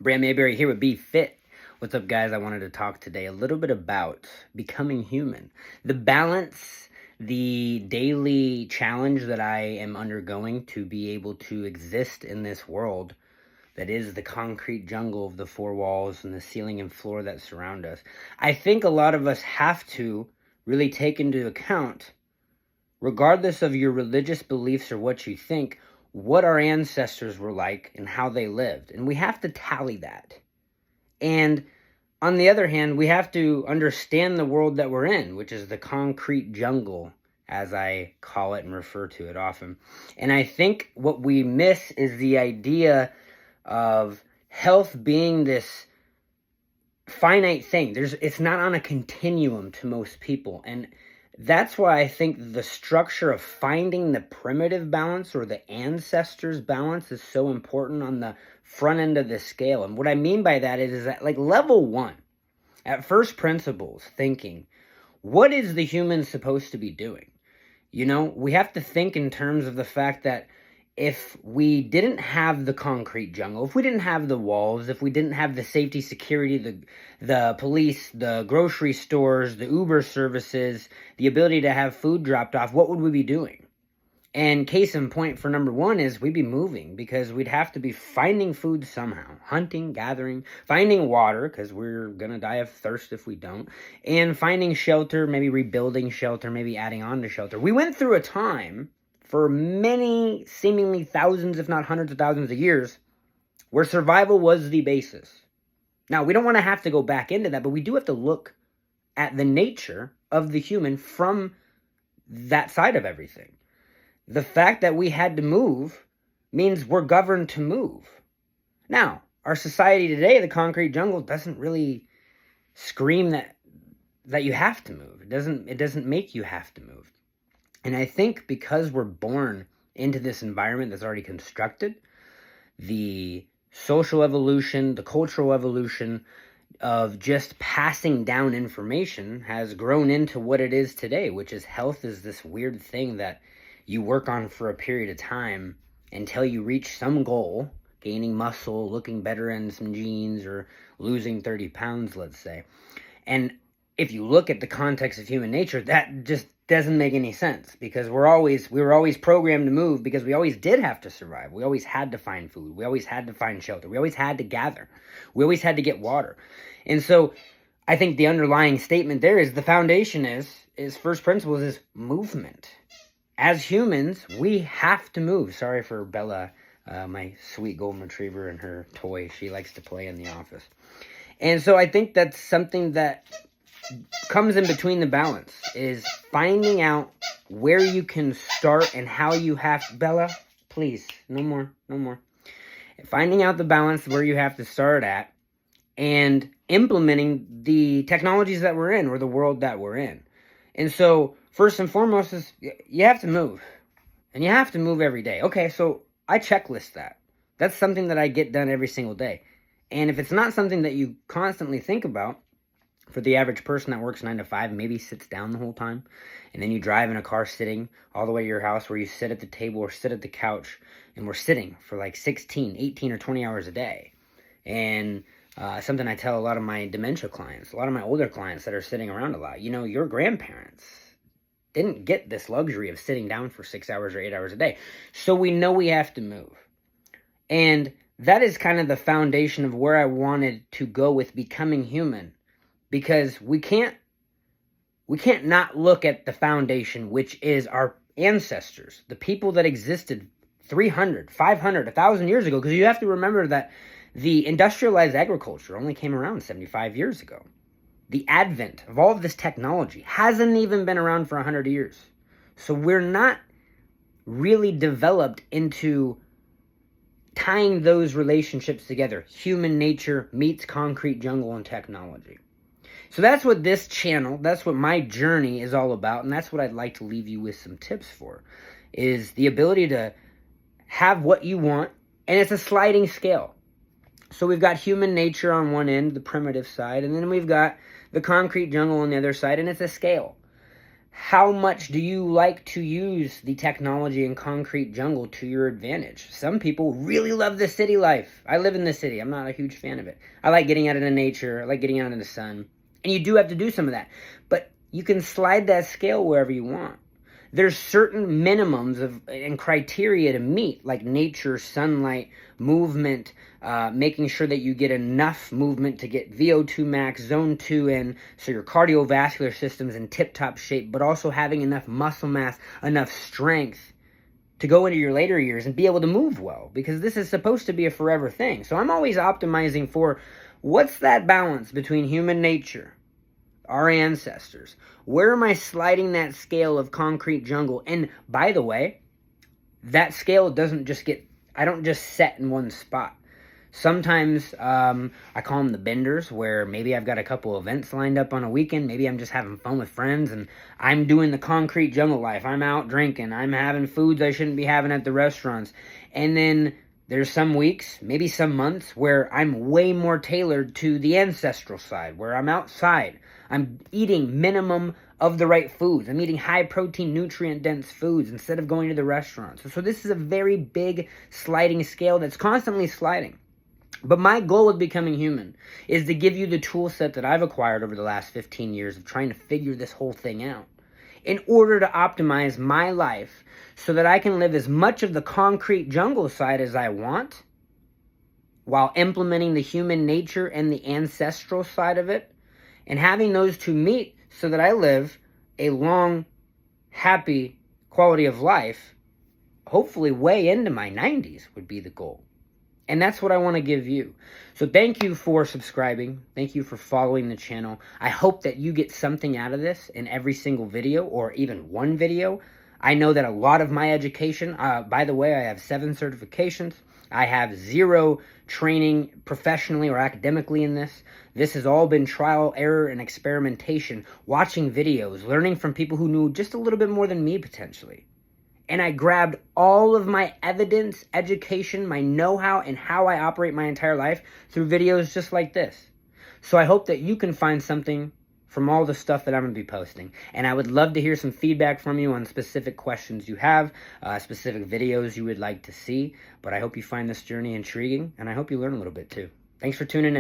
Brand Mayberry here with Be Fit. What's up, guys? I wanted to talk today a little bit about becoming human. The balance, the daily challenge that I am undergoing to be able to exist in this world that is the concrete jungle of the four walls and the ceiling and floor that surround us. I think a lot of us have to really take into account, regardless of your religious beliefs or what you think, what our ancestors were like and how they lived. And we have to tally that. And on the other hand, we have to understand the world that we're in, which is the concrete jungle, as I call it and refer to it often. And I think what we miss is the idea of health being this finite thing. It's not on a continuum to most people. And that's why I think the structure of finding the primitive balance or the ancestors' balance is so important on the front end of the scale. And what I mean by that is that, like, level one, at first principles thinking, what is the human supposed to be doing? You know, we have to think in terms of the fact that if we didn't have the concrete jungle, if we didn't have the walls, if we didn't have the safety, security, the police, the grocery stores, the Uber services, the ability to have food dropped off, what would we be doing? And case in point for number one is we'd be moving, because we'd have to be finding food somehow, hunting, gathering, finding water, because we're going to die of thirst if we don't, and finding shelter, maybe rebuilding shelter, maybe adding on to shelter. We went through a time for many, seemingly thousands, if not hundreds of thousands of years, where survival was the basis. Now, we don't want to have to go back into that, but we do have to look at the nature of the human from that side of everything. The fact that we had to move means we're governed to move. Now, our society today, the concrete jungle, doesn't really scream that you have to move. It doesn't make you have to move. And I think because we're born into this environment that's already constructed, the social evolution, the cultural evolution of just passing down information has grown into what it is today, which is health is this weird thing that you work on for a period of time until you reach some goal, gaining muscle, looking better in some jeans, or losing 30 pounds, let's say. And if you look at the context of human nature, that just doesn't make any sense, because we were always programmed to move, because we always did have to survive. We always had to find food. We always had to find shelter. We always had to gather. We always had to get water. And so I think the underlying statement there is the foundation is first principles is movement. As humans, we have to move. Sorry for Bella, my sweet golden retriever, and her toy. She likes to play in the office. And so I think that's something that comes in between the balance, is finding out where you can start and how you have Bella, please, no more. Finding out the balance where you have to start at, and implementing the technologies that we're in, or the world that we're in. And so first and foremost is you have to move, and you have to move every day. Okay, so I checklist that. That's something that I get done every single day. And if it's not something that you constantly think about, for the average person that works 9 to 5, maybe sits down the whole time, and then you drive in a car sitting all the way to your house, where you sit at the table or sit at the couch, and we're sitting for like 16, 18, or 20 hours a day. And something I tell a lot of my dementia clients, a lot of my older clients that are sitting around a lot, your grandparents didn't get this luxury of sitting down for 6 hours or 8 hours a day. So we know we have to move. And that is kind of the foundation of where I wanted to go with becoming human. Because we can't not look at the foundation, which is our ancestors, the people that existed 300, 500, 1,000 years ago. Because you have to remember that the industrialized agriculture only came around 75 years ago. The advent of all of this technology hasn't even been around for 100 years. So we're not really developed into tying those relationships together. Human nature meets concrete jungle and technology. So that's what this channel, that's what my journey is all about, and that's what I'd like to leave you with some tips for, is the ability to have what you want, and it's a sliding scale. So we've got human nature on one end, the primitive side, and then we've got the concrete jungle on the other side, and it's a scale. How much do you like to use the technology in concrete jungle to your advantage? Some people really love the city life. I live in the city. I'm not a huge fan of it. I like getting out into nature. I like getting out in the sun. And you do have to do some of that. But you can slide that scale wherever you want. There's certain minimums and criteria to meet, like nature, sunlight, movement, making sure that you get enough movement to get VO2 max, zone 2 in, so your cardiovascular system's in tip-top shape, but also having enough muscle mass, enough strength to go into your later years and be able to move well, because this is supposed to be a forever thing. So I'm always optimizing for what's that balance between human nature, our ancestors. Where am I sliding that scale of concrete jungle? And by the way, that scale doesn't just I don't just set in one spot. Sometimes I call them the benders, where maybe I've got a couple events lined up on a weekend. Maybe I'm just having fun with friends and I'm doing the concrete jungle life. I'm out drinking. I'm having foods I shouldn't be having at the restaurants. And then there's some weeks, maybe some months, where I'm way more tailored to the ancestral side, where I'm outside. I'm eating minimum of the right foods. I'm eating high protein, nutrient dense foods instead of going to the restaurants. So this is a very big sliding scale that's constantly sliding. But my goal with Becoming Human is to give you the tool set that I've acquired over the last 15 years of trying to figure this whole thing out in order to optimize my life so that I can live as much of the concrete jungle side as I want while implementing the human nature and the ancestral side of it, and having those two meet so that I live a long, happy quality of life, hopefully way into my 90s would be the goal. And that's what I want to give you. So thank you for subscribing. Thank you for following the channel. I hope that you get something out of this in every single video, or even one video. I know that a lot of my education, by the way, I have 7 certifications. I have 0 training professionally or academically in this. This has all been trial, error, and experimentation, watching videos, learning from people who knew just a little bit more than me potentially. And I grabbed all of my evidence, education, my know-how, and how I operate my entire life through videos just like this. So I hope that you can find something from all the stuff that I'm going to be posting. And I would love to hear some feedback from you on specific questions you have, specific videos you would like to see. But I hope you find this journey intriguing, and I hope you learn a little bit too. Thanks for tuning in.